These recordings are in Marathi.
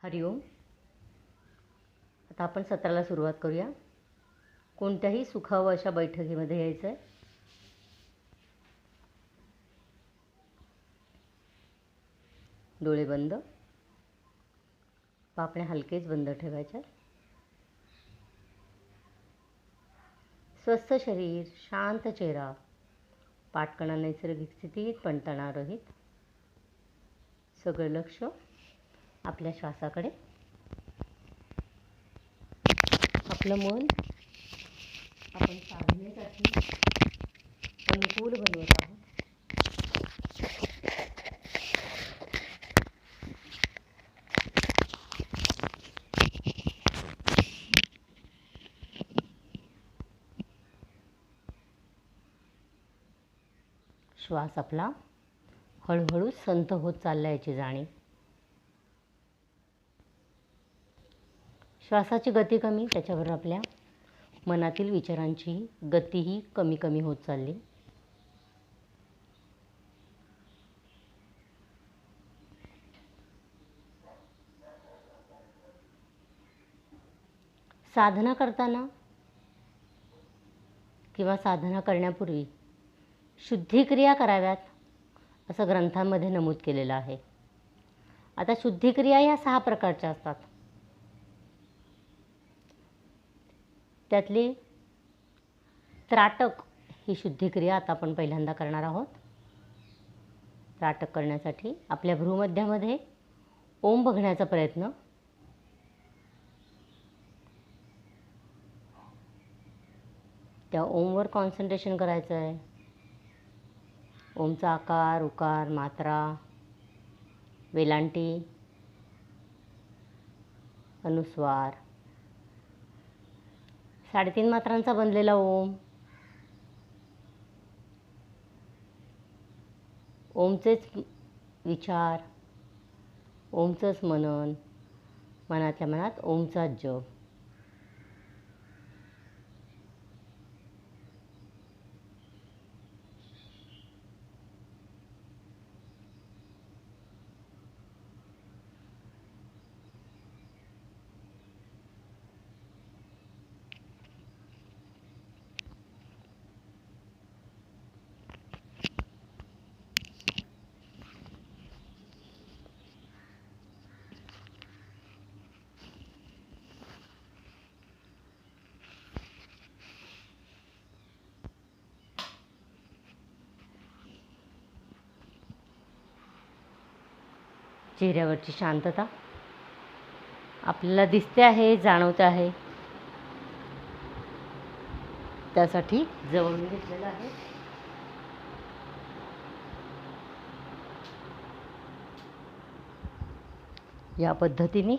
हरिओम. आता आपण सत्राला सुरुवात करूया. कोणत्याही सुखावं अशा बैठकीमध्ये यायचं आहे. डोळे बंद, पापण्या हलकेच बंद ठेवायच्या. स्वस्थ शरीर, शांत चेहरा, पाठकणा नैसर्गिक स्थितीत पण तणावरहित. सगळं लक्ष आपल्या श्वासाकडे. आपलं मन आपण साधनेसाठी अनुकूल बनवत आहोत. श्वास आपला हळूहळू संथ होत चालला याची जाणीव. श्वासाची गती कमी, त्याच्यावर आपल्या मनातील विचारांची गतीही कमी कमी होत चालली. साधना करताना किंवा साधना करण्यापूर्वी शुद्धिक्रिया कराव्यात असं ग्रंथांमध्ये नमूद केलेलं आहे. आता शुद्धिक्रिया ह्या 6 प्रकारच्या असतात. त्यातली त्राटक ही शुद्धिक्रिया आता आपण पहिल्यांदा करणार आहोत. त्राटक करण्यासाठी आपल्या भ्रूमध्यामध्ये ओम बघण्याचा प्रयत्न. त्या ओमवर कॉन्सन्ट्रेशन करायचं आहे. ओमचा आकार, उकार, मात्रा, वेलांटी, अनुस्वार, 3.5 मात्रांचा बनलेला ओम. ओमचेच विचार, ओमचंच मनन, मनातल्या मनात ओमचाच जप. चेहऱ्यावरची शांतता आपल्याला दिसते आहे, जाणवते आहे. त्यासाठी जवळून घेतलेलं आहे. या पद्धतीने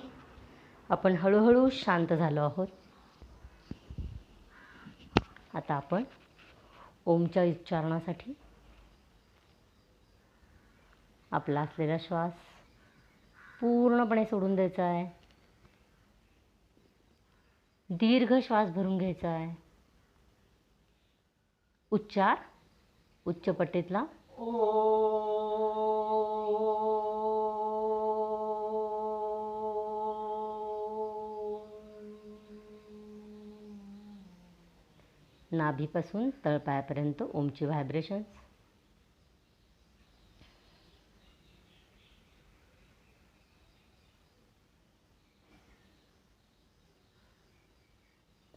आपण हळूहळू शांत झालो आहोत. आता आपण ओमच्या उच्चारणासाठी आपला असलेला श्वास पूर्णपणे सोडून द्यायचा आहे. दीर्घ श्वास भरून घ्यायचा आहे. उच्चार उच्च पट्टीतला नाभीपासून तळपायापर्यंत ओमची व्हायब्रेशन्स.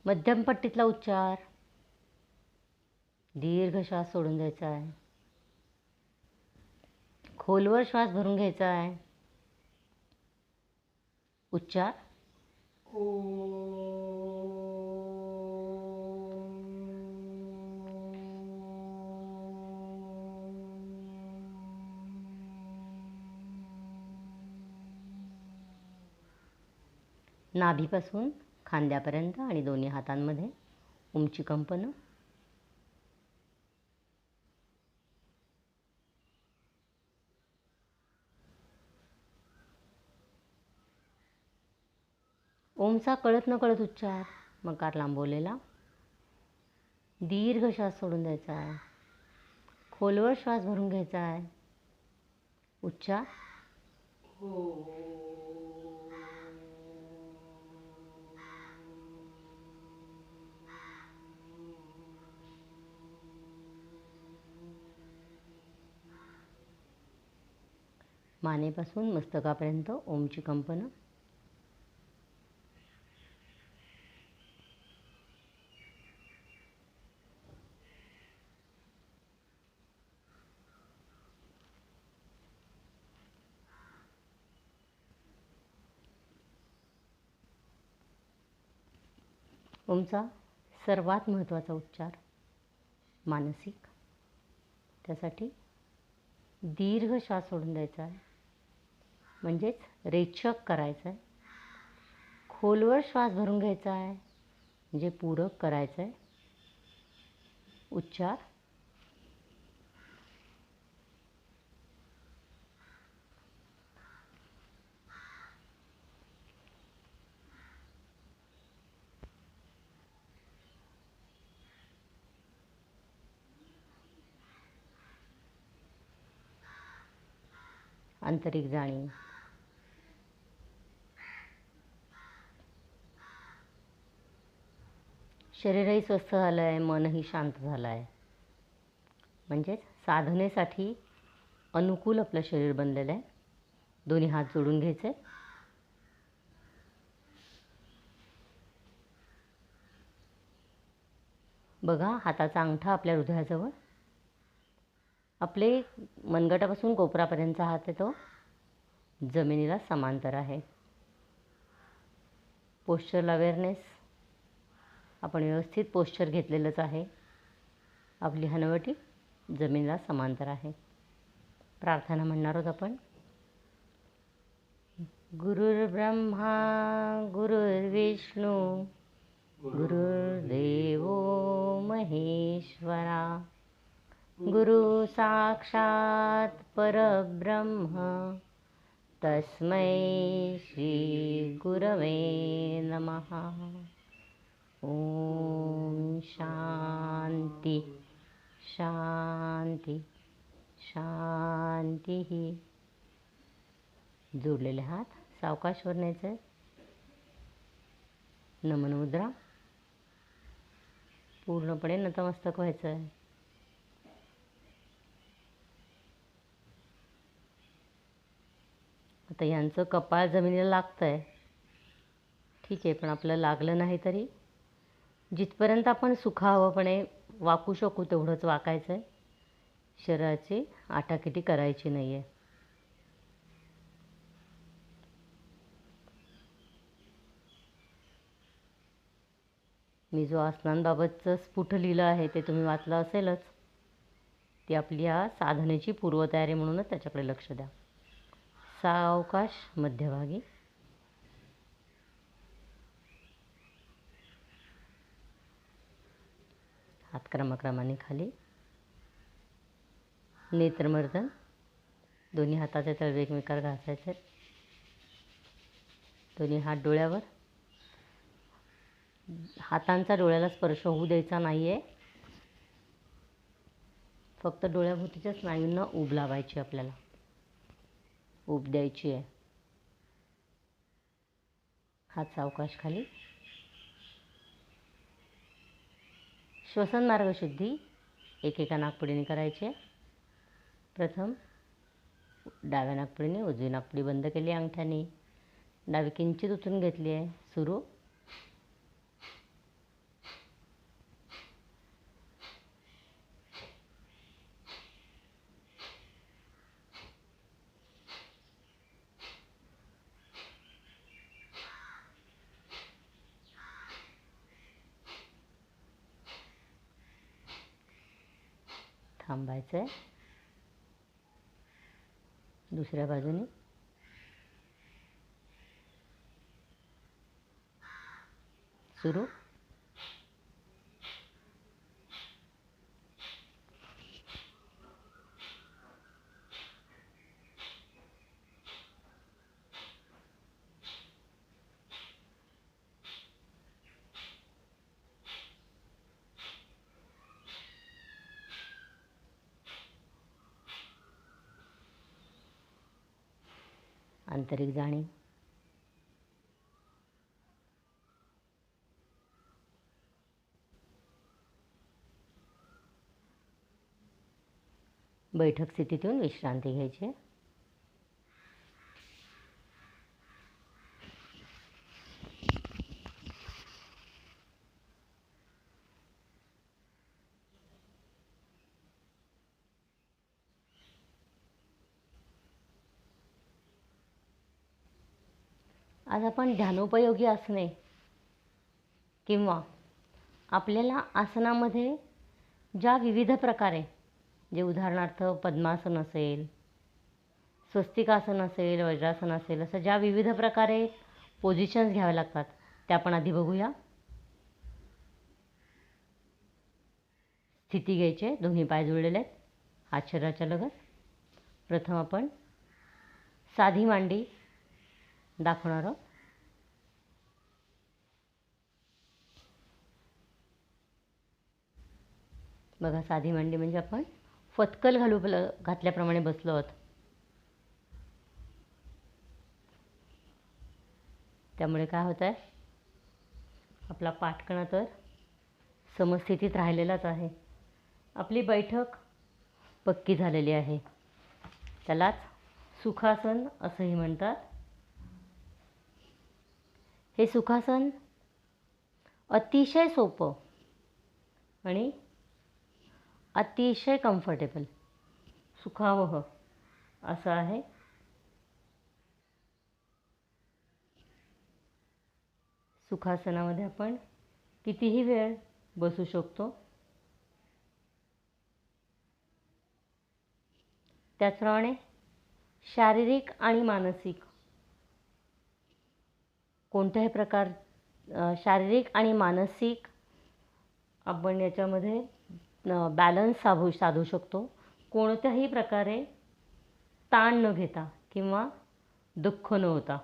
मध्यम पट्टीतला उच्चार. दीर्घ श्वास सोडून द्यायचा आहे. खोलवर श्वास भरून घ्यायचा आहे. उच्चार नाभीपासून खांद्यापर्यंत आणि दोन्ही हातांमध्ये ओमची कंपनं. ओमचा कळत न कळत उच्चार, मकार लांबवलेला. दीर्घ श्वास सोडून द्यायचा आहे. खोलवर श्वास भरून घ्यायचा आहे. उच्चार मानेपासून मस्तकापर्यंत ओमची कंपनं. ओमचा सर्वात महत्त्वाचा उच्चार मानसिक. त्यासाठी दीर्घ श्वास सोडून द्यायचा आहे, म्हणजेच रेचक करायचं आहे. खोलवर श्वास भरून घ्यायचा आहे, म्हणजे पूरक करायचं आहे. उच्चार आंतरिक जाणीव. शरीरही स्वस्थ झालं आहे, मनही शांत झालं आहे. म्हणजेच साधनेसाठी अनुकूल आपलं शरीर बनलेलं आहे. दोन्ही हात जोडून घ्यायचे. बघा, हाताचा अंगठा आपल्या हृदयाजवळ. आपले मनगटापासून कोपरापर्यंतचा हात आहे तो जमिनीला समांतर आहे. पोश्चरल अवेअरनेस. आपण व्यवस्थित पोश्चर घेतलेलंच आहे. आपली हनुवटी जमिनीला समांतर आहे. प्रार्थना म्हणणार आहोत आपण. गुरुर्ब्रह्मा गुरुर्विष्णू गुरुर्देवो महेश्वरा गुरु साक्षात परब्रह्म तस्मै श्री गुरवे नमः. ओम शांती शांती शांती. जोडलेले हात सावकाश वर न्यायचे. नमन मुद्रा. पूर्णपणे नतमस्तक व्हायचं आहे. आता यांचं कपाळ जमिनीला लागतं आहे, ठीक आहे, पण आपलं लागलं नाही तरी जिथपर्यंत आपण सुखावपणे वाकू शकू तेवढंच वाकायचं आहे. शरीराची आटाकिटी करायची नाही आहे. मी जो आसनांबाबतचं स्फुट लिहिलं आहे ते तुम्ही वाचलं असेलच. ती आपली या साधनेची पूर्वतयारी म्हणूनच त्याच्याकडे लक्ष द्या. सावकाश मध्यभागी. हात क्रमाक्रमाने खाली. नेत्रमर्दन. दोन्ही हाताचे तळवे एकमेकावर घासायचे. दोन्ही हात डोळ्यावर. हातांचा डोळ्याला स्पर्श होऊ द्यायचा नाही आहे. फक्त डोळ्याभोवतीच्या स्नायूंना ऊब लावायची. आपल्याला ऊब द्यायची आहे. हात सावकाश खाली. श्वसन मार्गशुद्धी एकेका नाकपुडीने करायची आहे. प्रथम डाव्या नाकपुडीने उजवी नाकपुडी बंद केली अंगठ्याने. डावी किंचित उचलून घेतली आहे. सुरू. थांबायचं आहे. दुसऱ्या बाजूने. सुरू. आंतरिक जाणीव. बैठक स्थितीतून विश्रांती घ्यायची. आज आपण ध्यानोपयोगी आसने किंवा आपल्याला आसनामध्ये ज्या विविध प्रकारे, जे उदाहरणार्थ पद्मासन असेल, स्वस्तिकासन असेल, वज्रासन असेल, असं ज्या विविध प्रकारे पोझिशन्स घ्याव्या लागतात त्या आपण आधी बघूया. स्थिती घ्यायची, दोन्ही पाय जुळलेले आहेत, हात शरीराच्या लगत. प्रथम आपण साधी मांडी दाखवणार आहोत. बघा, साधी मांडी म्हणजे आपण फतकल घातल्याप्रमाणे बसलो आहोत. त्यामुळे काय होत आहे, आपला पाठकणा तर समस्थितीत राहिलेलाच आहे. आपली बैठक पक्की झालेली आहे. त्यालाच सुखासन असंही म्हणतात. हे सुखासन अतिशय सोपं आणि अतिशय कम्फर्टेबल, सुखावह असं आहे. सुखासनामध्ये आपण कितीही वेळ बसू शकतो. त्याचप्रमाणे शारीरिक आणि मानसिक कोणत्याही प्रकार शारीरिक आणि मानसिक आपण याच्यामध्ये बॅलन्स साधू शकतो. कोणत्याही प्रकारे ताण न घेता किंवा दुःख न होता.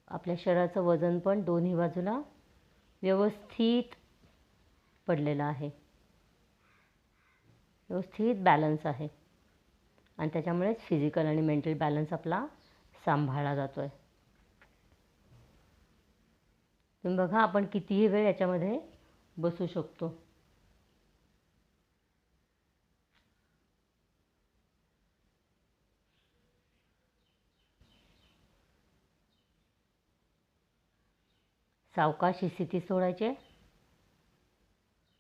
आपल्या शरीराचं वजन पण दोन्ही बाजूला व्यवस्थित पडलेलं आहे, व्यवस्थित बॅलन्स आहे आणि त्याच्यामुळेच फिजिकल आणि मेंटल बॅलन्स आपला सांभाळला जातो आहे. तुम्ही बघा, आपण कितीही वेळ याच्यामध्ये बसू शकतो. सावकाश स्थिती सोडायची,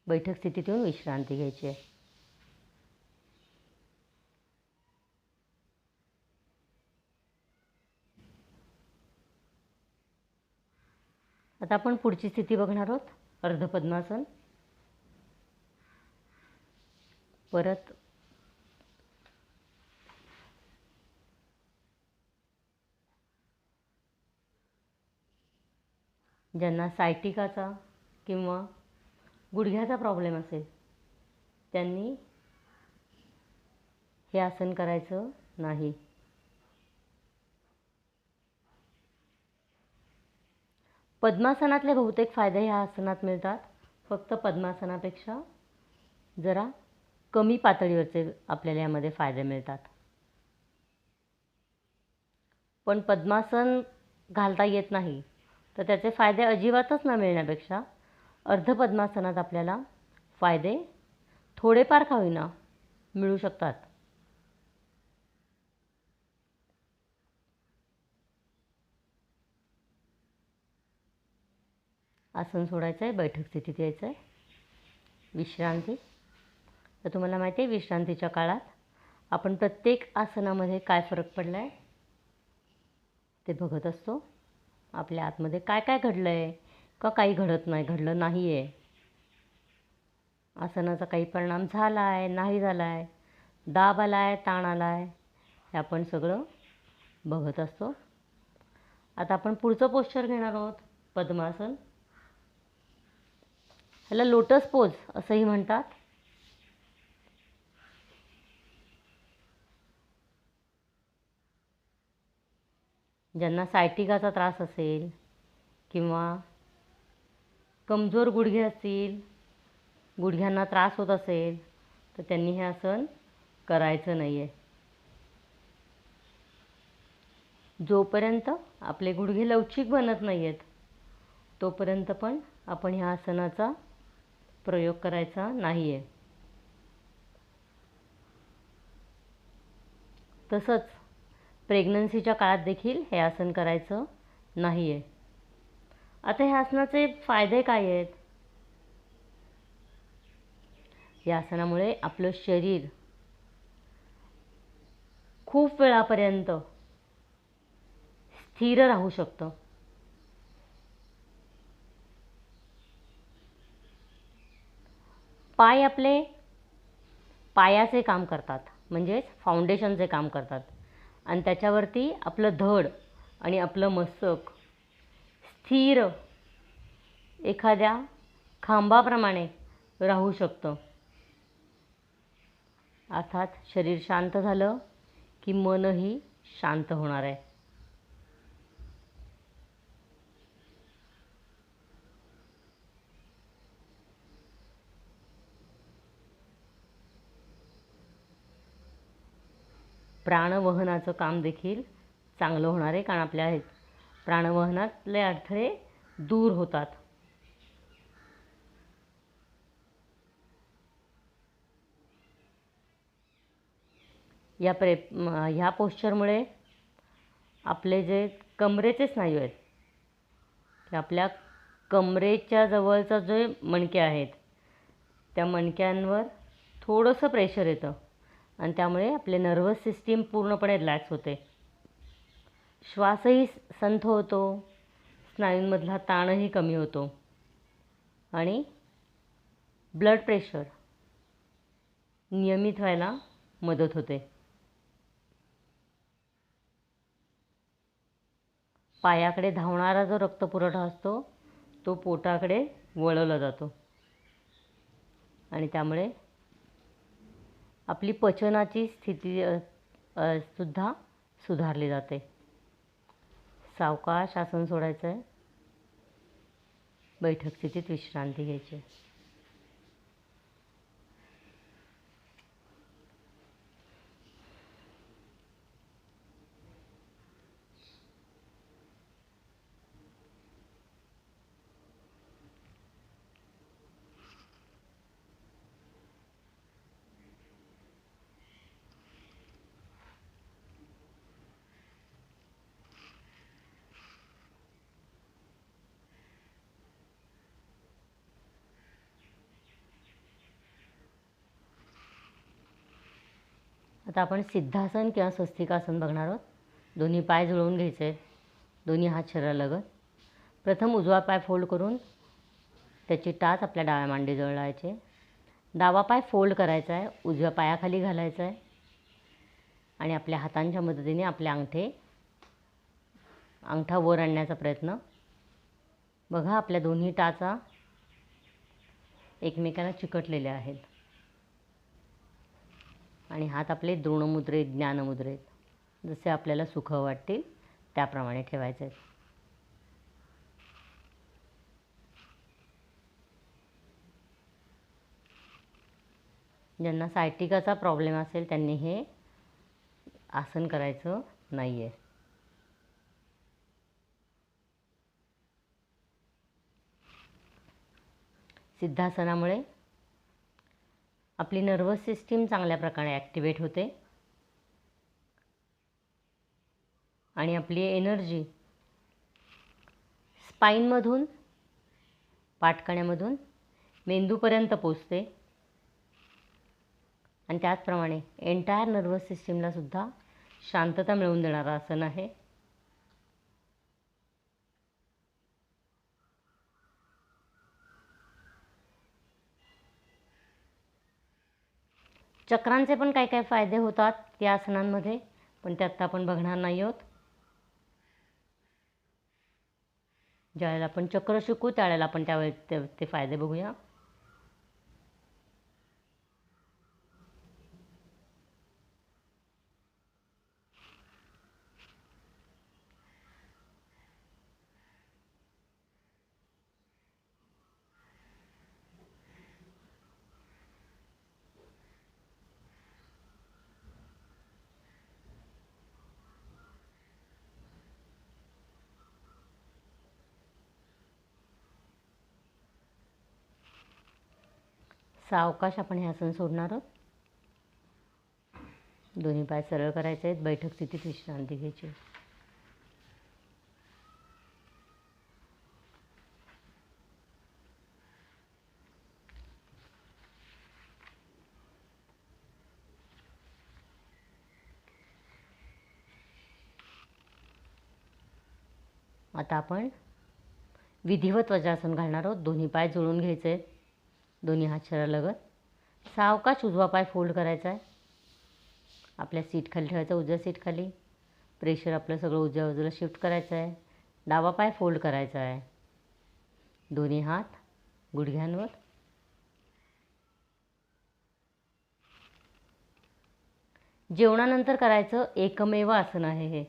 बैठक स्थितीत येऊन विश्रांती घ्यायची आहे. आता आपण पुढची स्थिती बघणार आहोत, अर्धपद्मासन. परत ज्यांना सायटिकाचा किंवा गुडघ्याचा प्रॉब्लेम असेल त्यांनी हे आसन करायचं नाही. पद्मासनातले बहुतेक फायदे ह्या आसनात मिळतात, फक्त पद्मासनापेक्षा जरा कमी पातळीवरचे आपल्याला यामध्ये फायदे मिळतात. पण पद्मासन घालता येत नाही तर त्याचे फायदे अजिबातच न मिळण्यापेक्षा अर्धपद्मासनात आपल्याला फायदे थोडेफार का होईना मिळू शकतात. आसन सोडायचं आहे, बैठक स्थितीत यायचं आहे, विश्रांती. तर तुम्हाला माहिती आहे, विश्रांतीच्या काळात आपण प्रत्येक आसनामध्ये काय फरक पडला आहे ते बघत असतो. आपल्या आतमध्ये काय काय घडलं आहे का काही घडलं नाही आहे, आसनाचा काही परिणाम झाला आहे नाही झाला आहे, दाब आला आहे ताण आला आहे, हे आपण सगळं बघत असतो. आता आपण पुढचं पोश्चर घेणार आहोत, पद्मासन. ह्याला लोटस पोज असंही म्हणतात. ज्यांना सायटिकाचा त्रास असेल किंवा कमजोर गुडघे असतील, गुडघ्यांना त्रास होत असेल तर त्यांनी हे आसन करायचं नाही आहे. जोपर्यंत आपले गुडघे लवचिक बनत नाही आहेत तोपर्यंत पण आपण ह्या आसनाचा प्रयोग करायचा नाही आहे. तसंच प्रेग्नन्सीच्या काळात देखील हे आसन करायचं नाही आहे. आता ह्या आसनाचे फायदे काय आहेत? या आसनामुळे आपलं शरीर खूप वेळापर्यंत स्थिर राहू शकतं. पाय आपले पायाचे काम करतात, म्हणजेच फाउंडेशनचे काम करतात, आणि त्याच्यावरती आपलं धड आणि आपलं मस्तक स्थिर एखाद्या खांबाप्रमाणे राहू शकतं. अर्थात शरीर शांत झालं की मनही शांत होणार आहे. प्राणवहनाचं काम देखील चांगलं होणार आहे, कारण आपल्या प्राणवहनातले अडथळे दूर होतात. ह्या पोश्चरमुळे आपले जे कमरेचे स्नायू आहेत, ते आपल्या कमरेच्या जवळचा जे मणके आहेत त्या मणक्यांवर थोडंसं प्रेशर येतं, आणि त्यामुळे आपले नर्वस सिस्टीम पूर्णपणे रिलॅक्स होते. श्वासही संथ होतो, स्नायूंमधला ताणही कमी होतो, आणि ब्लड प्रेशर नियमित व्हायला मदत होते. पायाकडे धावणारा जो रक्तपुरवठा असतो तो पोटाकडे वळवला जातो, आणि त्यामुळे आपली पचनाची स्थिती सुद्धा सुधारली जाते. सावकाश आसन सोडायचं आहे. बैठक स्थितीत विश्रांती घ्यायची. आता आपण सिद्धासन किंवा स्वस्तिकासन बघणार आहोत. दोन्ही पाय जुळवून घ्यायचे आहेत, दोन्ही हात शरीरालगत. प्रथम उजवा पाय फोल्ड करून त्याची टाच आपल्या डाव्या मांडीजवळ लावायचे. डावा पाय फोल्ड करायचा आहे, उजव्या पायाखाली घालायचा आहे, आणि आपल्या हातांच्या मदतीने आपले अंगठा वर आणण्याचा प्रयत्न. बघा, आपल्या दोन्ही टाचा एकमेकांना चिकटलेल्या आहेत, आणि हात आपले द्रोणमुद्रेत, ज्ञानमुद्रेत, जसे आपल्याला सुख वाटतील त्याप्रमाणे ठेवायचे आहेत. ज्यांना सायटिकाचा प्रॉब्लेम असेल त्यांनी हे आसन करायचं नाही आहे. सिद्धासनामुळे आपली नर्वस सिस्टीम चांगल्या प्रकारे ॲक्टिवेट होते, आणि आपली एनर्जी स्पाईनमधून, पाठकण्यामधून मेंदूपर्यंत पोचते, आणि त्याचप्रमाणे एंटायर नर्वस सिस्टीमला सुद्धा शांतता मिळवून देणारं आसन आहे. चक्रांचे पण काय काय फायदे होतात या आसनांमध्ये, पण ते आत्ता आपण बघणार नाही आहोत. ज्यावेळेला आपण चक्र शिकू त्यावेळेला आपण ते फायदे बघूया. सावकाश आपण हे आसन सोडणार आहोत. दोन्ही पाय सरळ करायचे आहेत. बैठक स्थितीत विश्रांती घ्यायची. आता आपण विधिवत वज्रासन घालणार आहोत. दोन्ही पाय जुळून घ्यायचे आहेत, दोन्ही हात शरीरालगत. सावकाश उजवा पाय फोल्ड करायचा आहे, आपल्या सीट खाली ठेवायचा, उजव्या सीट खाली. प्रेशर आपलं सगळं उजव्या बाजूला शिफ्ट करायचं आहे. डावा पाय फोल्ड करायचा आहे, दोन्ही हात गुडघ्यांवर. जेवणानंतर करायचं एकमेव आसन आहे हे.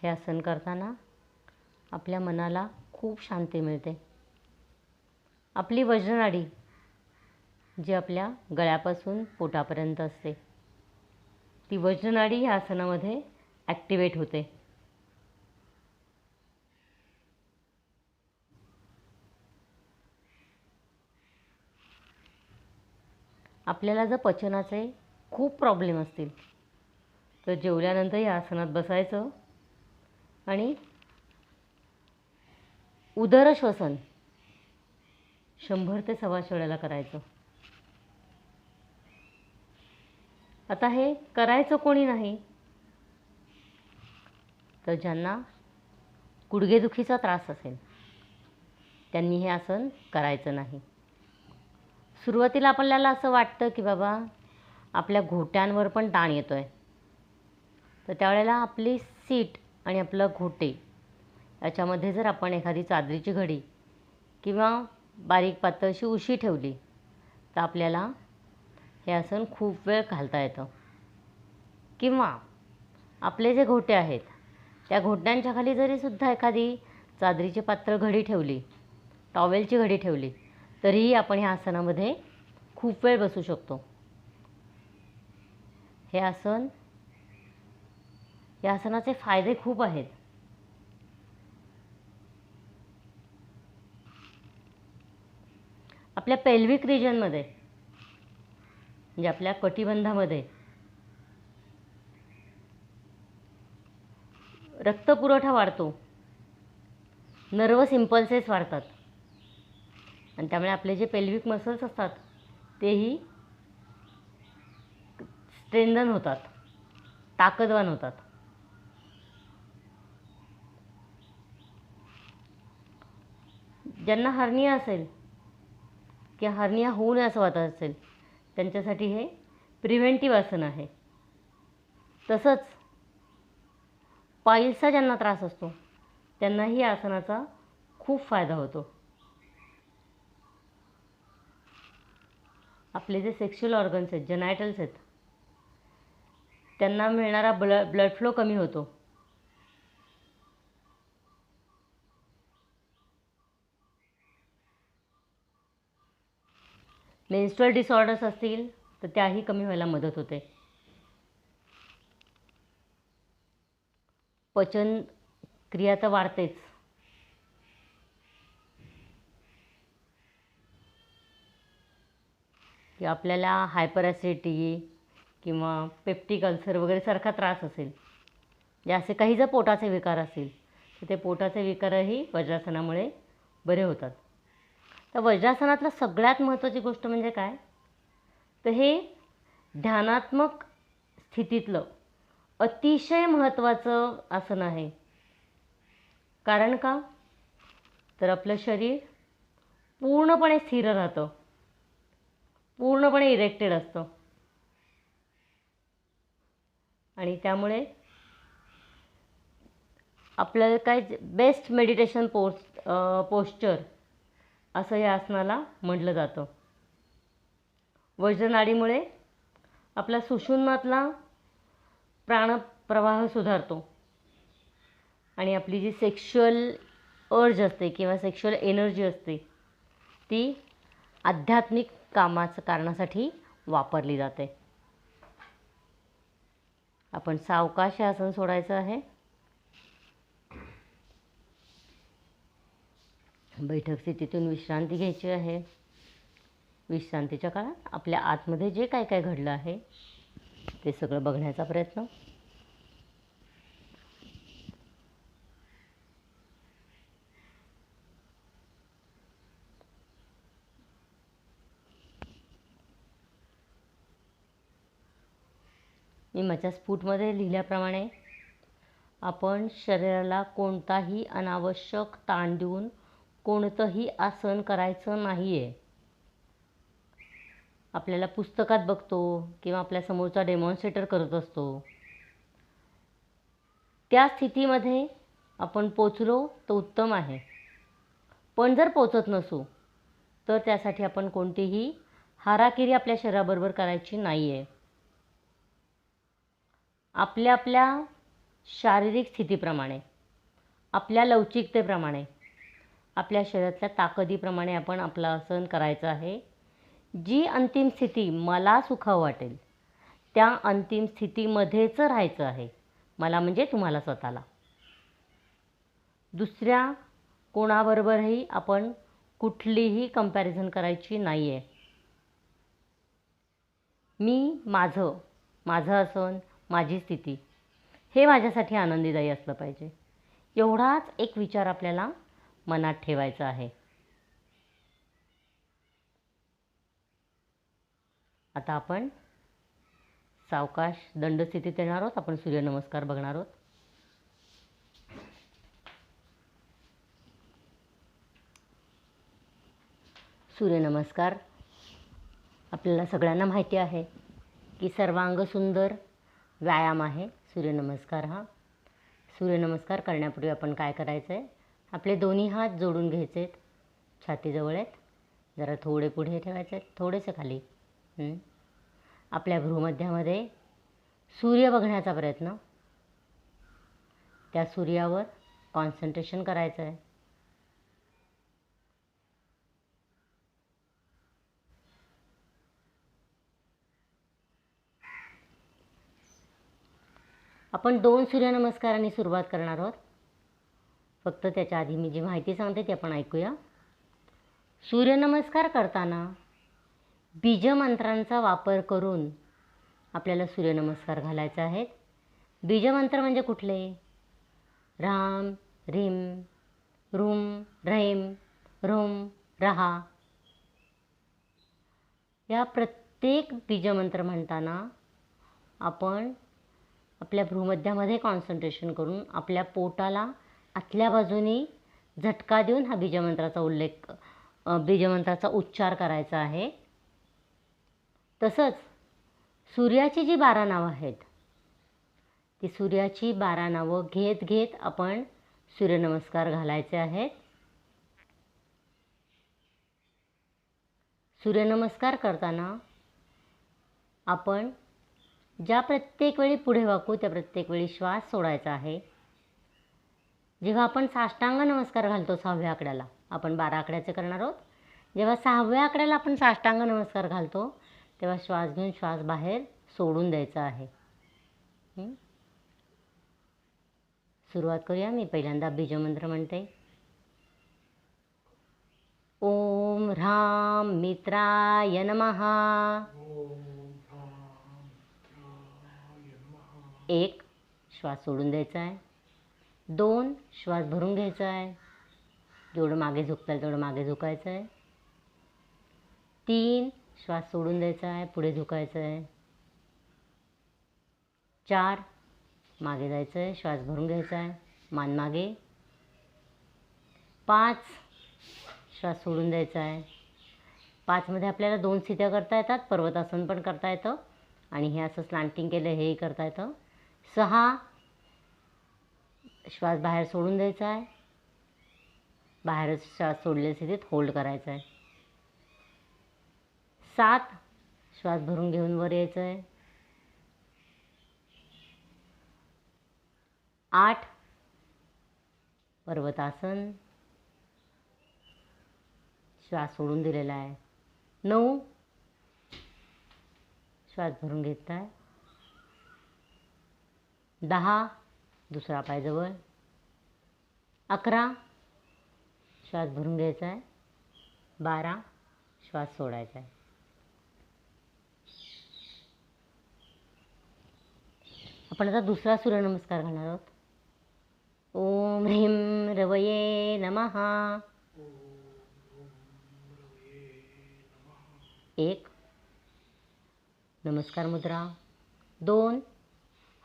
हे आसन करताना आपल्या मनाला खूप शांती मिळते. आपली वज्रनाडी जी आपल्या गळ्यापासून पोटापर्यंत असते, ती वज्रनाडी या आसनामध्ये ॲक्टिवेट होते. आपल्याला जर पचनाचे खूप प्रॉब्लेम असतील तर जेवल्यानंतर या आसनात बसायचं आणि उदरश्वसन 100 ते 125 वेळेला करायचं. आता हे करायचं कोणी नाही तर ज्यांना गुडघेदुखीचा त्रास असेल त्यांनी हे आसन करायचं नाही. सुरुवातीला आपल्याला असं वाटतं की बाबा आपल्या घोट्यांवर पण ताण येतो आहे, तर त्यावेळेला आपली सीट आणि आपलं घोटे याच्यामध्ये जर आपण एखादी चादरीची घडी किंवा बारीक पातळशी उशी ठेवली तर आपल्याला हे आसन खूप वेळ घालता येतं. किंवा आपले जे घोटे आहेत त्या घोट्यांच्या खाली जरी सुद्धा एखादी चादरीची पातळ घडी ठेवली, टॉवेलची घडी ठेवली, तरीही आपण ह्या आसनामध्ये खूप वेळ बसू शकतो. हे आसन, या आसनाचे फायदे खूप आहेत. आपल्या पेल्विक रिजनमध्ये म्हणजे आपल्या कटिबंधामध्ये रक्तपुरवठा वाढतो, नर्वस इम्पल्सेस वाढतात आणि त्यामुळे आपले जे पेल्विक मसल्स असतात तेही स्ट्रेंथन होतात, ताकदवान होतात. ज्यांना हर्निया असेल किंवा हर्निया होऊ नये असं वाटत असेल त्यांच्यासाठी हे प्रिव्हेंटिव्ह आसन आहे. तसंच पाईल्सचा ज्यांना त्रास असतो त्यांनाही या आसनाचा खूप फायदा होतो. आपले जे सेक्शुअल ऑर्गन्स आहेत, जेनायटल्स आहेत, त्यांना मिळणारा ब्लड फ्लो कमी होतो. मेन्स्ट्रुअल डिसऑर्डर्स असतील तर त्याही कमी व्हायला मदत होते. पचन क्रिया तर वाढतेच, की आपल्याला हायपर ॲसिडिटी किंवा पेप्टिक अल्सर वगैरे सारखा त्रास असेल, जे असे काही जर पोटाचे विकार असतील तर ते पोटाचे विकारही वज्रासनामुळे बरे होतात. तर वज्रासनातलं सगळ्यात महत्त्वाची गोष्ट म्हणजे काय, तर हे ध्यानात्मक स्थितीतलं अतिशय महत्त्वाचं आसन आहे. कारण का, तर आपलं शरीर पूर्णपणे स्थिर राहतं, पूर्णपणे इरेक्टेड असतं आणि त्यामुळे आपल्याला काय बेस्ट मेडिटेशन पोश्चर असं या आसनाला म्हटलं जातं. वज्रनाडीमुळे आपला सुषुम्नातला प्राणप्रवाह सुधारतो आणि आपली जी सेक्शुअल अर्ज असते किंवा सेक्शुअल एनर्जी असते ती आध्यात्मिक कारणासाठी वापरली जाते. आपण सावकाश हे आसन सोडायचं आहे. बैठक स्थितीतून विश्रांती घ्यायची आहे. विश्रांतीच्या काळात आपल्या आतमध्ये जे काय काय घडलं आहे ते सगळं बघण्याचा प्रयत्न. मी माझ्या स्फुटमध्ये लिहिल्याप्रमाणे आपण शरीराला कोणताही अनावश्यक ताण देऊन कोणतंही आसन करायचं नाही आहे. आपल्याला पुस्तकात बघतो किंवा आपल्या समोरचा डेमॉन्स्ट्रेटर करत असतो, त्या स्थितीमध्ये आपण पोचलो तर उत्तम आहे. पण जर पोचत नसू तर त्यासाठी आपण कोणतीही हाराकिरी आपल्या शरीराबरोबर करायची नाही आहे. आपल्या आपल्या शारीरिक स्थितीप्रमाणे, आपल्या लवचिकतेप्रमाणे, आपल्या शरीरातल्या ताकदीप्रमाणे आपण आपलं आसन करायचं आहे. जी अंतिम स्थिती मला सुखावं वाटेल त्या अंतिम स्थितीमध्येच राहायचं आहे. मला म्हणजे तुम्हाला स्वतःला. दुसऱ्या कोणाबरोबरही आपण कुठलीही कंपॅरिझन करायची नाही आहे. मी माझं आसन, माझी स्थिती हे माझ्यासाठी आनंदीदायी असलं पाहिजे, एवढाच एक विचार आपल्याला मनात ठेवायचा आहे. आता आपण सावकाश दंडस्थितीत येणार आहोत. आपण सूर्यनमस्कार बघणार आहोत. सूर्यनमस्कार आपल्याला सगळ्यांना माहिती आहे की सर्वांग सुंदर व्यायाम आहे सूर्यनमस्कार हा. सूर्यनमस्कार करण्यापूर्वी आपण काय करायचं आहे, आपले दोन्ही हात जोडून घ्यायचे आहेत, छातीजवळ आहेत, जरा थोडे पुढे ठेवायचे आहेत, थोडेसे खाली. आपल्या भ्रूमध्यामध्ये सूर्य बघण्याचा प्रयत्न, त्या सूर्यावर कॉन्सन्ट्रेशन करायचं आहे. आपण 2 सूर्यनमस्कारांनी सुरुवात करणार आहोत. फक्त त्याच्या आधी मी जी माहिती सांगते ती आपण ऐकूया. सूर्यनमस्कार करताना बीजमंत्रांचा वापर करून आपल्याला सूर्यनमस्कार घालायचे आहेत. बीजमंत्र म्हणजे कुठले? राम, रीम, रूम, रहीम, रोम, रहा. या प्रत्येक बीजमंत्र म्हणताना आपण आपल्या भ्रूमध्यामध्ये कॉन्सन्ट्रेशन करून आपल्या पोटाला आतल्या बाजूने झटका देऊन हा बीजमंत्राचा उच्चार करायचा आहे. तसंच सूर्याची जी 12 नावं आहेत ती सूर्याची 12 नावं घेत घेत आपण सूर्यनमस्कार घालायचे आहेत. सूर्यनमस्कार करताना आपण ज्या प्रत्येक वेळी पुढे वाकू त्या प्रत्येक वेळी श्वास सोडायचा आहे. जेव्हा आपण साष्टांग नमस्कार घालतो 6व्या आकड्याला, आपण 12 आकड्याचे करणार आहोत, जेव्हा 6व्या आकड्याला आपण साष्टांग नमस्कार घालतो तेव्हा श्वास घेऊन श्वास बाहेर सोडून द्यायचा आहे. सुरुवात करूया. मी पहिल्यांदा बीजमंत्र म्हणते. ओम ह्रां मित्राय नमः. 1 श्वास सोडून द्यायचा आहे. 2 श्वास भरून घ्यायचा आहे, जेवढं मागे झुकता येईल तेवढं मागे झुकायचं आहे. 3 श्वास सोडून द्यायचा आहे, पुढे झुकायचं आहे. 4 मागे जायचं आहे, श्वास भरून घ्यायचा आहे, मान मागे. 5 श्वास सोडून द्यायचा आहे. 5 मध्ये आपल्याला 2 स्थित्या करता येतात, पर्वतासन पण करता येतं आणि हे असं स्लांटिंग केलं हेही करता येतं. 6 श्वास बाहेर सोडून द्यायचा आहे, बाहेरच श्वास सोडलेल्या स्थितीत होल्ड करायचा आहे. 7 श्वास भरून घेऊन वर यायचं आहे. 8 पर्वतासन, श्वास सोडून दिलेला आहे. 9 श्वास भरून घेत आहे. 10 दुसरा पाय जवळ. 11 श्वास भरून घ्यायचा आहे. 12 श्वास सोडायचा आहे. आपण आता दुसरा सूर्यनमस्कार घालणार आहोत. ओम ह्रीं रवये नमः. 1 नमस्कार मुद्रा. 2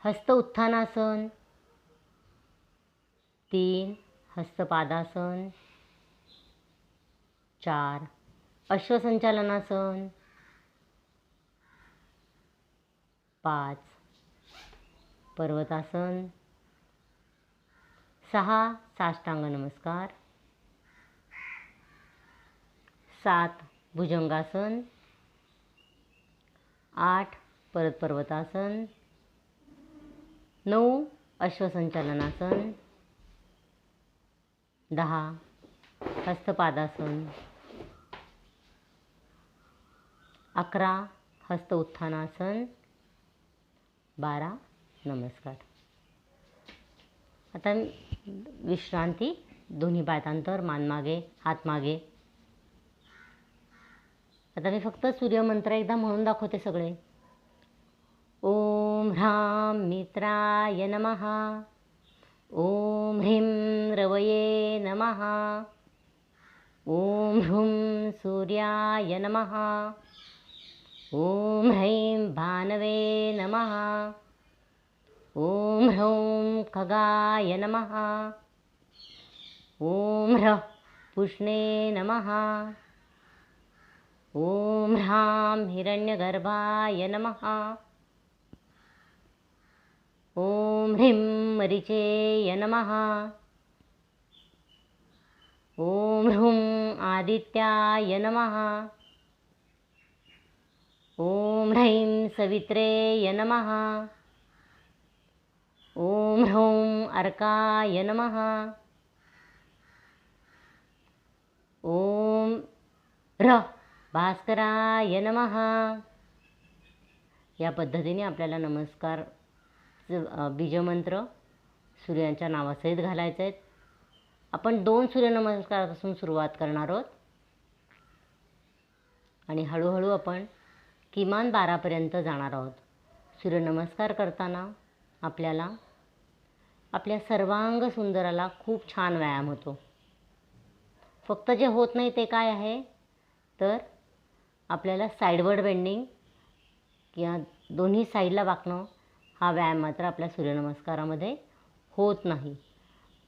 हस्त उत्थानासन, 3 हस्तपादासन, 4 अश्वसंचालनासन, 5 पर्वतासन, 6 साष्टांग नमस्कार, 7 भुजंगासन, 8 परत पर्वतासन, 9 अश्वसंचालनासन, 10 हस्तपादासन, 11 हस्त उत्थानासन, 12 नमस्कार. आता विश्रांती, दोन्ही पायांतर, मान मागे, हात मागे. आता मी फक्त सूर्यमंत्र एकदा म्हणून दाखवते सगळे. ओम ह्रां मित्राय नमः. ओम ह्रीं रवये नमः. ओम ह्रूं सूर्याय नमः. ओम ह्रैं भानवे नमः. ओम ह्रौं खगाय नमः. ओम ह्रः पुष्णे नमः. ओम ह्रां हिरण्यगर्भाय नमः. ओम ह्रीं मरीचेय नमः. ओम ह्रूं आदित्याय नमः. ओम ह्रैं सवित्रेय नमः. ओम ह्रौं अर्काय नमः. ओम ह्रः भास्कराय नमः. या पद्धतीने आपल्याला नमस्कार बीजमंत्र सूर्यांच्या नावासहित घालायचे आहेत. आपण 2 सूर्यनमस्कारापासून सुरुवात करणार आहोत आणि हळूहळू आपण किमान 12पर्यंत जाणार आहोत. सूर्यनमस्कार करताना आपल्याला आपल्या सर्वांग सुंदराला खूप छान व्यायाम होतो. फक्त जे होत नाही ते काय आहे तर आपल्याला साईडवर्ड बेंडिंग किंवा दोन्ही साईडला वाकणं हा व्यायाम मात्र आपल्या सूर्यनमस्कारामध्ये होत नाही.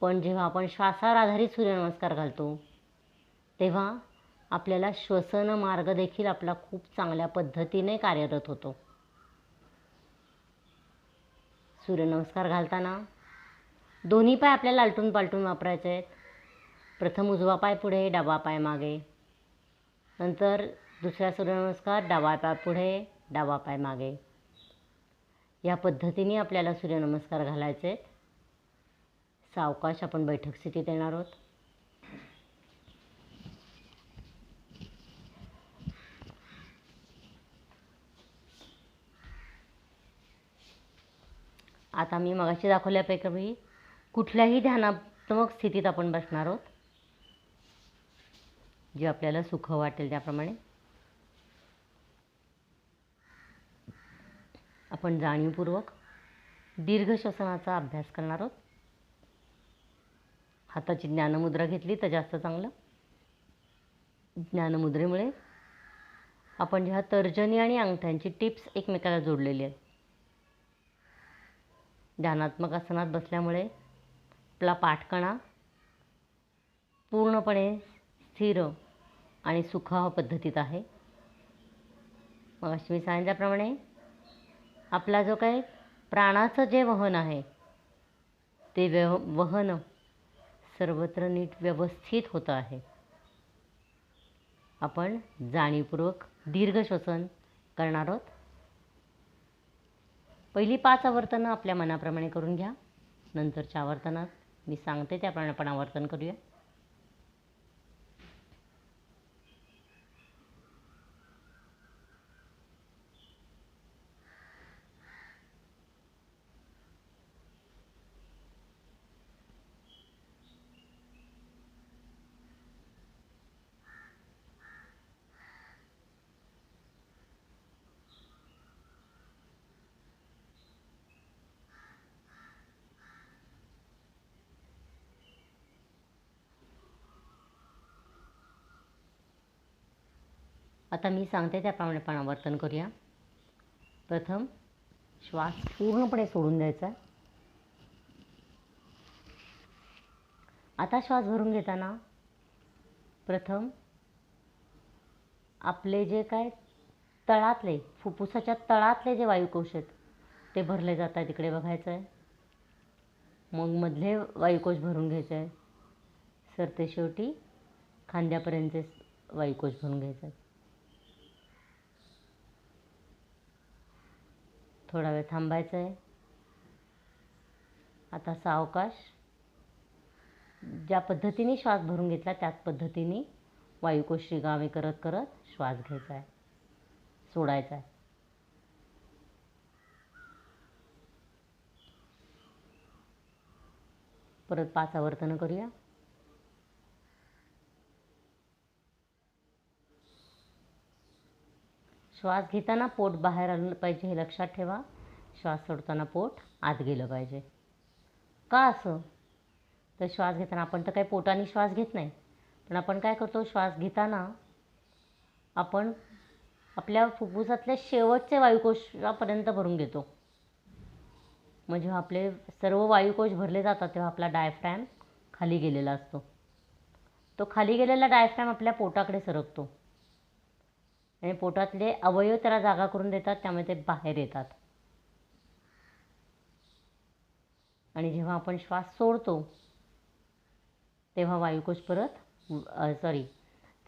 पण जेव्हा आपण श्वासावर आधारित सूर्यनमस्कार घालतो तेव्हा आपल्याला श्वसन मार्ग देखील आपला खूप चांगल्या पद्धतीने कार्यरत होतो. सूर्यनमस्कार घालताना दोन्ही पाय आपल्याला आलटून पालटून वापरायचे आहेत. प्रथम उजवा पाय पुढे, डावा पाय मागे. नंतर दुसरा सूर्यनमस्कार, डावा पाय पुढे, डावा पाय मागे. या पद्धतीने आपल्याला सूर्यनमस्कार घालायचे आहेत. सावकाश आपण बैठक स्थितीत येणार आहोत. आता मी मगाशी दाखवल्यापैकी कुठल्याही ध्यानात्मक स्थितीत आपण बसणार आहोत, जे आपल्याला सुख वाटेल त्याप्रमाणे. आपण जाणीवपूर्वक दीर्घ श्वसनाचा अभ्यास करणार आहोत. हाताची ज्ञानमुद्रा घेतली तर जास्त चांगलं. ज्ञानमुद्रेमुळे आपण जेव्हा तर्जनी आणि अंगठ्यांची टिप्स एकमेकाला जोडलेली आहेत. ध्यानात्मक आसनात बसल्यामुळे आपला पाठकणा पूर्णपणे स्थिर आणि सुखाव पद्धतीत आहे. मग अशी मी सांगितल्याप्रमाणे आपला जो काही प्राणाचं जे वहन आहे ते वहन सर्वत्र नीट व्यवस्थित होतं आहे. आपण जाणीवपूर्वक दीर्घ श्वसन करणार आहोत. पहिली 5 आवर्तनं आपल्या मनाप्रमाणे करून घ्या. नंतरच्या आवर्तनात मी सांगते त्याप्रमाणे आपण आवर्तन करूया. आता मी सांगते त्याप्रमाणे आपण आवर्तन करूया. प्रथम श्वास पूर्णपणे सोडून द्यायचा. आता श्वास भरून घेताना प्रथम आपले जे काय तळातले, फुफ्फुसाच्या तळातले जे वायुकोश आहेत ते भरले जातात इकडे बघायचं आहे. मग मधले वायुकोश भरून घ्यायचे आहे. सरते शेवटी खांद्यापर्यंतचे वायुकोश भरून घ्यायचे आहेत. थोडा वेळ थांबायचं आहे. आता सावकाश ज्या पद्धतीने श्वास भरून घेतला त्याच पद्धतीने वायुकोश रिकामे करत करत श्वास घ्यायचा आहे, सोडायचा आहे. परत 5 आवर्तनं करूया. श्वास घेताना पोट बाहेर आलं पाहिजे हे लक्षात ठेवा. श्वास सोडताना पोट आत गेलं पाहिजे. का असं? तर श्वास घेताना आपण तर काही पोटाने श्वास घेत नाही, पण आपण काय करतो, श्वास घेताना आपण आपल्या फुफ्फुसातल्या शेवटचे वायुकोशापर्यंत भरून घेतो. मग जेव्हा आपले सर्व वायुकोश भरले जातात तेव्हा आपला डायफ्रॅम खाली गेलेला असतो. तो खाली गेलेला डायफ्रॅम आपल्या पोटाकडे सरकतो आणि पोटातले अवयव त्याला जागा करून देतात, त्यामुळे ते बाहेर येतात. आणि जेव्हा आपण श्वास सोडतो तेव्हा वायुकोश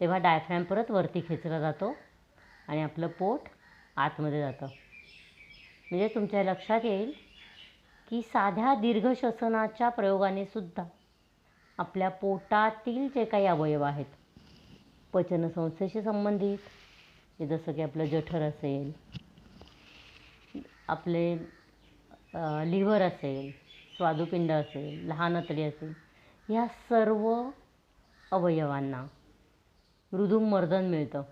तेव्हा डायफ्रॅम परत वरती खेचला जातो आणि आपलं पोट आतमध्ये जातं. म्हणजे तुमच्या लक्षात येईल की साध्या दीर्घ श्वसनाच्या प्रयोगाने सुद्धा आपल्या पोटातील जे काही अवयव आहेत, पचनसंस्थेशी संबंधित, जसं की आपलं जठर असेल, आपले लिव्हर असेल, स्वादुपिंड असेल, लहान आतडी असेल, ह्या सर्व अवयवांना मृदुमर्दन मिळतं.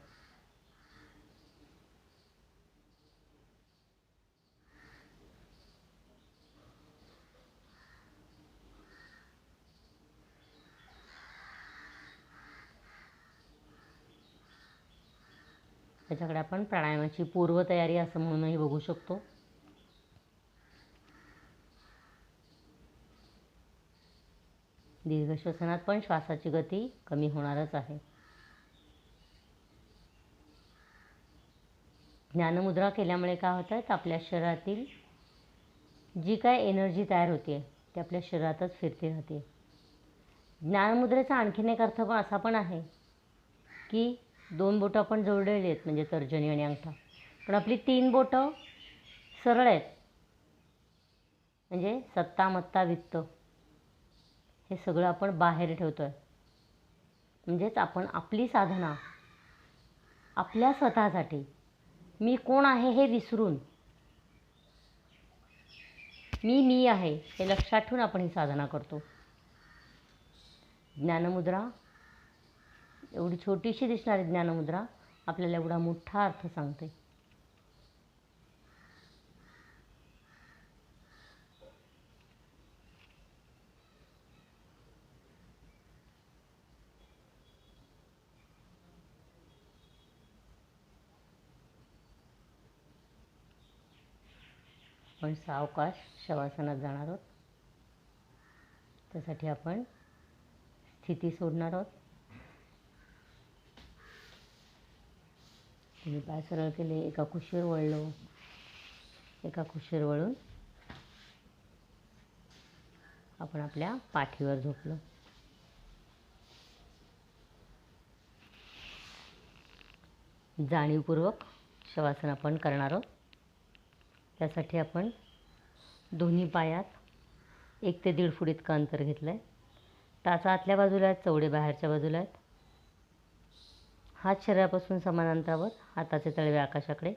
त्याच्याकडे आपण प्राणायामाची पूर्वतयारी असं म्हणूनही बघू शकतो. दीर्घ श्वसनात पण श्वासाची गती कमी होणारच आहे. ज्ञानमुद्रा केल्यामुळे काय होतं, तर आपल्या शरीरातील जी काय एनर्जी तयार होते ती आपल्या शरीरातच फिरती राहते. ज्ञानमुद्रेचा आणखीन एक अर्थ पण असा पण आहे की 2 बोटं आपण जोडलेली आहेत, म्हणजे तर्जनी आणि अंगठा, पण आपली 3 बोटं सरळ आहेत. म्हणजे सत्ता, मत्ता, वित्त हे सगळं आपण बाहेर ठेवतो आहे. म्हणजेच आपण आपली साधना आपल्या स्वतःसाठी, मी कोण आहे हे विसरून, मी आहे हे लक्षात ठेवून आपण ही साधना करतो. ज्ञानमुद्रा, एवढी छोटीशी दिसणारी ज्ञानमुद्रा आपल्याला एवढा मोठा अर्थ सांगते. आपण सावकाश शवासनात जाणार आहोत. त्यासाठी आपण स्थिती सोडणार आहोत. तुम्ही पाय सरळ केले, एका कुशीवर वळलो, एका कुशीवर वळून आपण आपल्या पाठीवर झोपलो. जाणीवपूर्वक शवासन आपण करणार आहोत. त्यासाठी आपण दोन्ही पायात 1 ते 1.5 फूट इतकं अंतर घेतलं आहे. टाचा आतल्या बाजूला आहेत, चवडे बाहेरच्या बाजूला आहेत. हात शरीरापासून समान अंतरावर, हाताचे तळवे आकाशाकडे,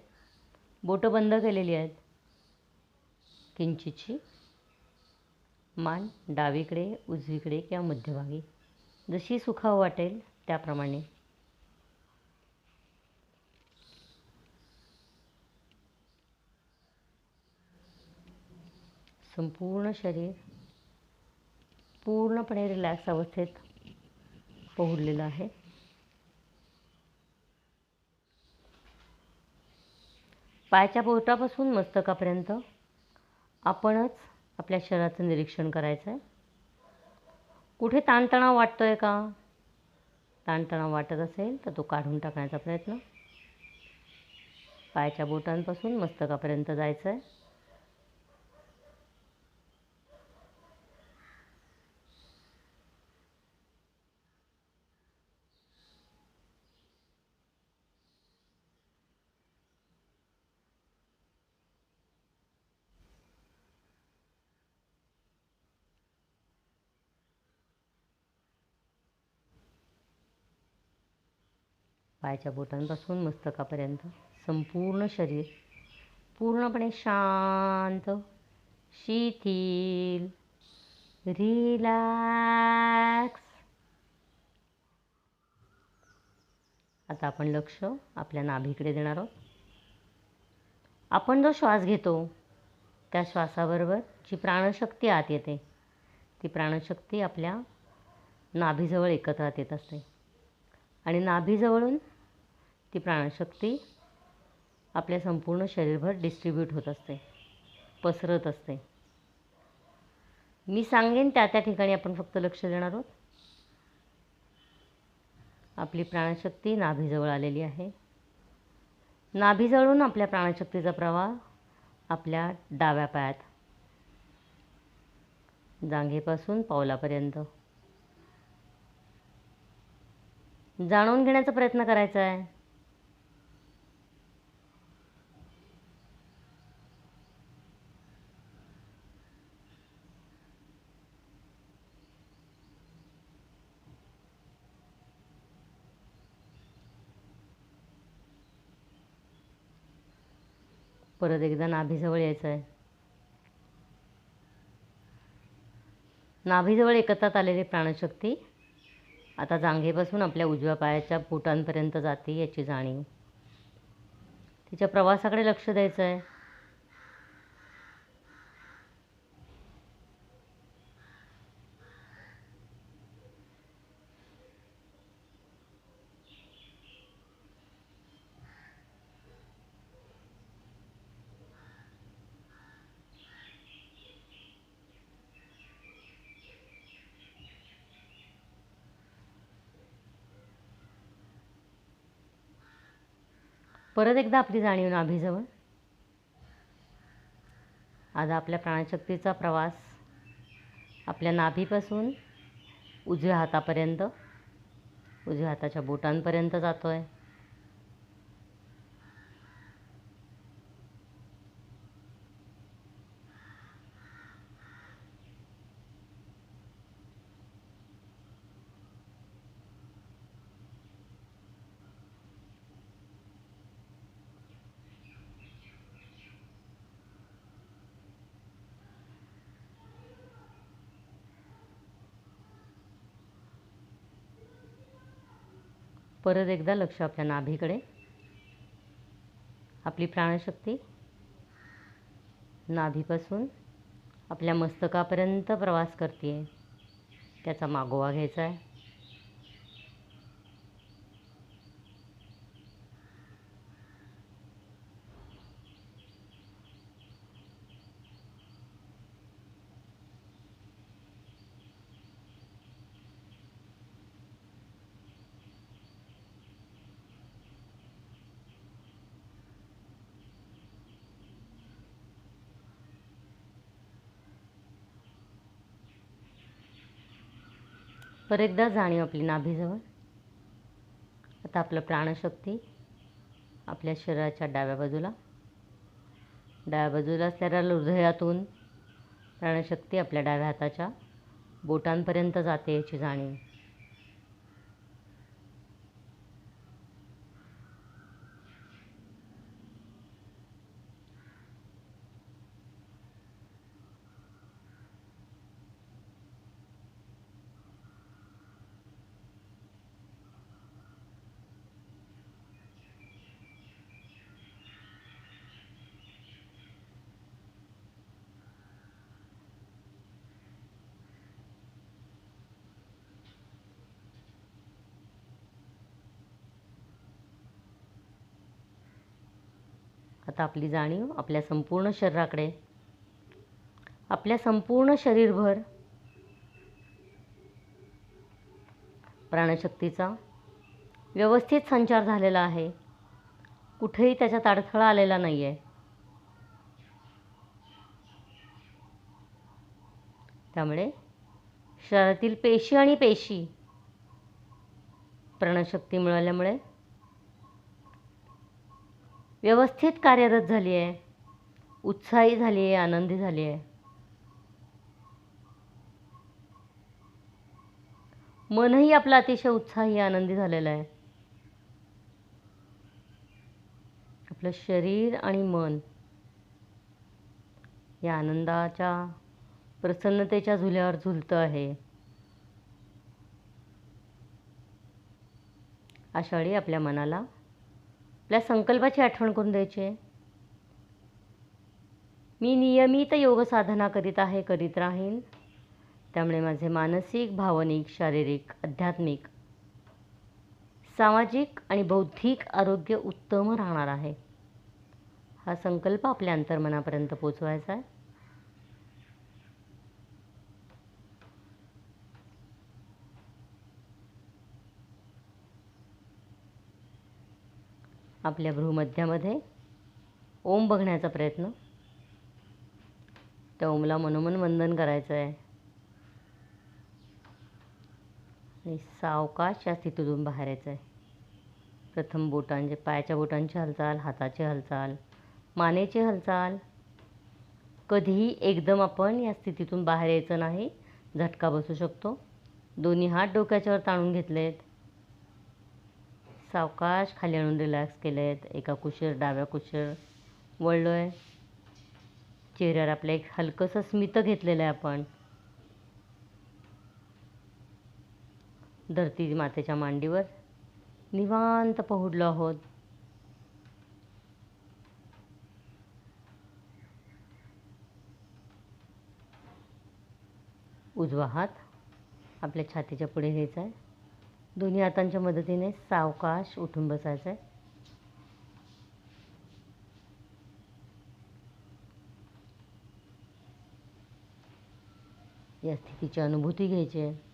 बोटं बंद केलेली आहेत. किंचितशी मान डावीकडे, उजवीकडे किंवा मध्यभागी, जशी सुखावं वाटेल त्याप्रमाणे. संपूर्ण शरीर पूर्णपणे रिलॅक्स अवस्थेत पोहोचलेलं आहे. पायाच्या बोटापासून मस्तकापर्यंत आपणच आपल्या शरीराचं निरीक्षण करायचं आहे. कुठे ताणतणाव वाटतो आहे का? ताणतणाव वाटत असेल तर तो काढून टाकण्याचा प्रयत्न. पायाच्या बोटांपासून मस्तकापर्यंत जायचं आहे. पायाच्या बोटांपासून मस्तकापर्यंत संपूर्ण शरीर पूर्णपणे शांत, शिथिल, रिलॅक्स. आता आपण लक्ष आपल्या नाभीकडे देणार आहोत. आपण जो श्वास घेतो त्या श्वासाबरोबर जी प्राणशक्ती आत येते ती प्राणशक्ती आपल्या नाभीजवळ एकत्रात येत असते आणि नाभीजवळून ती प्राणशक्ती आपल्या संपूर्ण शरीरभर डिस्ट्रीब्यूट होत असते, पसरत असते. मी सांगेन त्या त्या ठिकाणी आपण फक्त लक्ष देणार आहोत. आपली प्राणशक्ती नाभीजवळ आलेली आहे. नाभीजवळून आपल्या प्राणशक्तीचा प्रवाह आपल्या डाव्या पायात, जांघेपासून पावलापर्यंत जाणून घेण्याचा प्रयत्न करायचा आहे. परत एकदा नाभीजवळ यायचं आहे. नाभीजवळ एकत्रात आलेली प्राणशक्ती आता जांघेपासून आपल्या उजव्या पायाच्या बोटांपर्यंत जाते याची जाणीव. तिच्या प्रवासाकडे लक्ष द्यायचं आहे. परत एकदा आपली जाणीव नाभीजवळ. आज आपल्या प्राणशक्तीचा प्रवास आपल्या नाभीपासून उजव्या हातापर्यंत, उजव्या हाताच्या बोटांपर्यंत जातो आहे. परत एकदा लक्ष आपल्या नाभीकडे. आपली प्राणशक्ती नाभीपासून आपल्या मस्तकापर्यंत प्रवास करते आहे. त्याचा मागोवा घ्यायचा आहे. परत एकदा जाणीव आपली नाभीजवळ. आता आपलं प्राणशक्ती आपल्या शरीराच्या डाव्या बाजूला असलेल्या हृदयातून प्राणशक्ती आपल्या डाव्या हाताच्या बोटांपर्यंत जाते याची जाणीव. आता आपली जाणीव आपल्या संपूर्ण शरीराकडे, आपल्या संपूर्ण शरीरभर प्राणशक्तीचा व्यवस्थित संचार झालेला आहे. कुठेही त्याच्यात अडथळा आलेला नाही आहे. त्यामुळे शरीरातील पेशी आणि पेशी प्राणशक्ती मिळाल्यामुळे व्यवस्थित कार्यरत झाली आहे, उत्साही झाली आहे, आनंदी झाली आहे. मनही आपलं अतिशय उत्साही आनंदी झालेलं आहे. आपलं शरीर आणि मन या आनंदाच्या प्रसन्नतेच्या झुल्यावर झुलतं आहे. अशा वेळी आपल्या मनाला आपल्या संकल्पाची आठवण करून द्यायची आहे. मी नियमित योग साधना करीत आहे, करीत राहीन. त्यामुळे माझे मानसिक, भावनिक, शारीरिक, आध्यात्मिक, सामाजिक आणि बौद्धिक आरोग्य उत्तम राहणार आहे. हा संकल्प आपल्या अंतर्मनापर्यंत पोचवायचा आहे. आपल्या भ्रूमध्यामध्ये ओम बघण्याचा प्रयत्न. त्या ओमला मनोमन वंदन करायचं आहे आणि सावकाश या स्थितीतून बाहेर यायचं आहे. प्रथम बोटांचे, पायाच्या बोटांची हालचाल, हाताची हालचाल, मानेची हालचाल. कधीही एकदम आपण या स्थितीतून बाहेर यायचं नाही, झटका बसू शकतो. दोन्ही हात डोक्याच्यावर ताणून घेतलेत, सावकाश खाली आणून रिलॅक्स केलेत. एका कुशीवर डाव्या कुशीवर वळलो आहे. चेहऱ्यावर आपलं एक हलकंसं स्मित घेतलेलं आहे आपण. धरती मातेच्या मांडीवर निवांत पहुडलो आहोत. उजवा हात आपल्या छातीच्या पुढे घ्यायचा आहे. दोन्ही हातांच्या मदतीने सावकाश उठून बसायचं आहे. या स्थितीची अनुभूती घ्यायची आहे.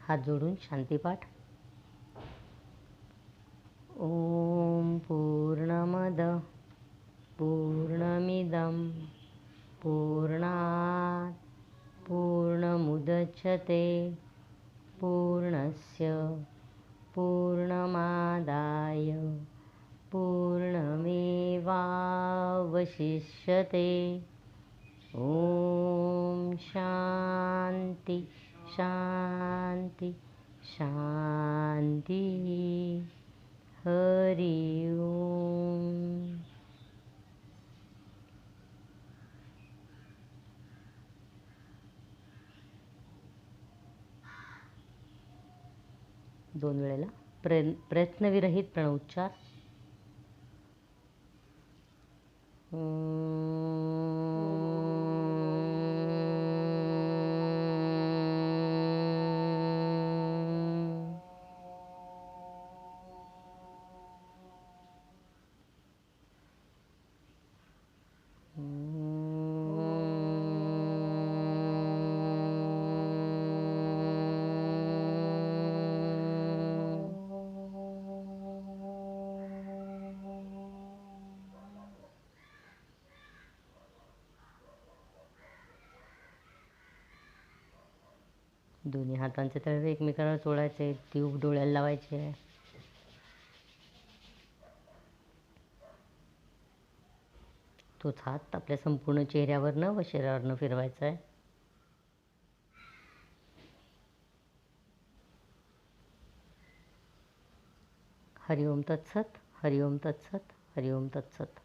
हात जोडून शांतीपाठ. ओम पूर्णमद पूर्णमिदं पूर्णात् पूर्णमुदच्यते पूर्णस्य पूर्णमादाय पूर्णमेवावशिष्यते. ओम शांती शांती शांती. हरि ओम. दोन वेळेला प्रयत्नविरहित प्रणवोच्चार. दोन्ही हातांचे तळवे एकमेकांवर चोळायचे, ट्यूब डोळ्याला लावायचे. तोच हात आपल्या संपूर्ण चेहऱ्यावरनं व शरीरावरनं फिरवायचा आहे. हरिओम तत्सत, हरिओम तत्सत, हरिओम तत्सत.